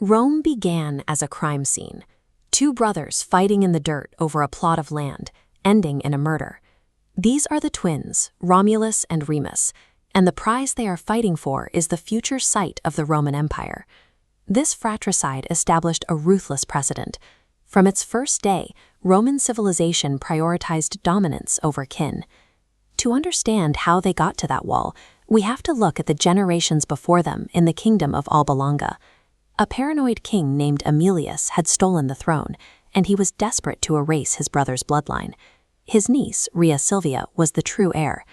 Rome began as a crime scene. Two brothers fighting in the dirt over a plot of land, ending in a murder. These are the twins, Romulus and Remus, and the prize they are fighting for is the future site of the Roman Empire. This fratricide established a ruthless precedent. From its first day, Roman civilization prioritized dominance over kin. To understand how they got to that wall, we have to look at the generations before them in the kingdom of Alba Longa. A paranoid king named Aemilius had stolen the throne, and he was desperate to erase his brother's bloodline. His niece, Rhea Silvia, was the true heir.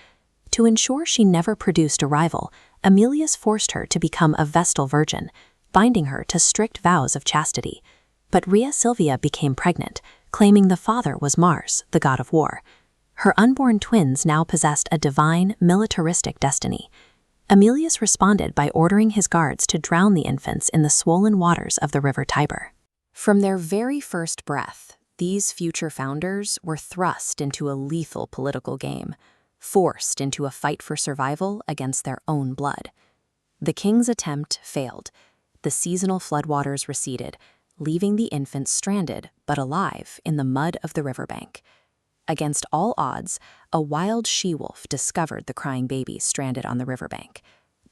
To ensure she never produced a rival, Aemilius forced her to become a Vestal virgin, binding her to strict vows of chastity. But Rhea Silvia became pregnant, claiming the father was Mars, the god of war. Her unborn twins now possessed a divine, militaristic destiny. Aemilius responded by ordering his guards to drown the infants in the swollen waters of the river Tiber. From their very first breath, these future founders were thrust into a lethal political game, forced into a fight for survival against their own blood. The king's attempt failed. The seasonal floodwaters receded, leaving the infants stranded but alive in the mud of the riverbank. Against all odds, a wild she-wolf discovered the crying babies stranded on the riverbank.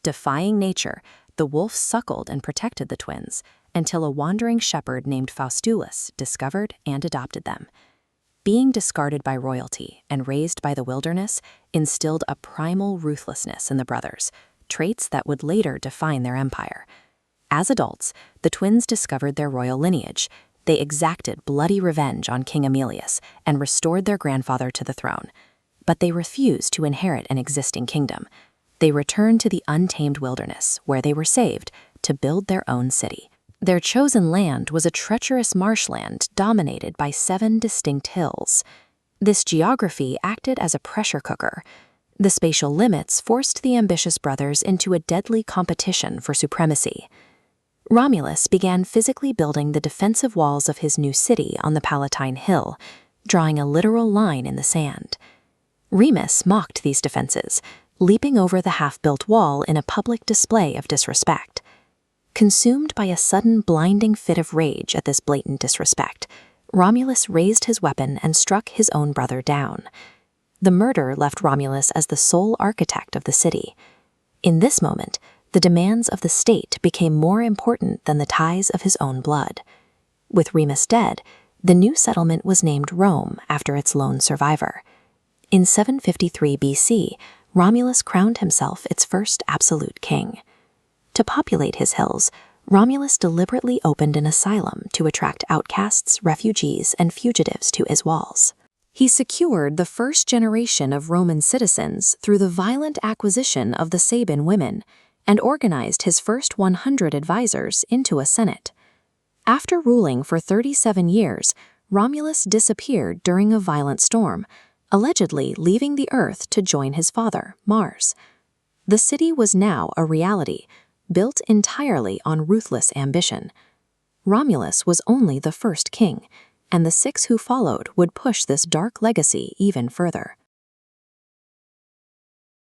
Defying nature, the wolf suckled and protected the twins until a wandering shepherd named Faustulus discovered and adopted them. Being discarded by royalty and raised by the wilderness instilled a primal ruthlessness in the brothers, traits that would later define their empire. As adults, the twins discovered their royal lineage. They exacted bloody revenge on King Aemilius and restored their grandfather to the throne. But they refused to inherit an existing kingdom. They returned to the untamed wilderness, where they were saved, to build their own city. Their chosen land was a treacherous marshland dominated by 7 distinct hills. This geography acted as a pressure cooker. The spatial limits forced the ambitious brothers into a deadly competition for supremacy. Romulus began physically building the defensive walls of his new city on the Palatine Hill, drawing a literal line in the sand. Remus mocked these defenses, leaping over the half-built wall in a public display of disrespect. Consumed by a sudden blinding fit of rage at this blatant disrespect, Romulus raised his weapon and struck his own brother down. The murder left Romulus as the sole architect of the city. In this moment, the demands of the state became more important than the ties of his own blood. With Remus dead, the new settlement was named Rome after its lone survivor. In 753 BC, Romulus crowned himself its first absolute king. To populate his hills, Romulus deliberately opened an asylum to attract outcasts, refugees, and fugitives to his walls. He secured the first generation of Roman citizens through the violent acquisition of the Sabine women, and organized his first 100 advisors into a senate. After ruling for 37 years, Romulus disappeared during a violent storm, allegedly leaving the Earth to join his father, Mars. The city was now a reality, built entirely on ruthless ambition. Romulus was only the first king, and the 6 who followed would push this dark legacy even further.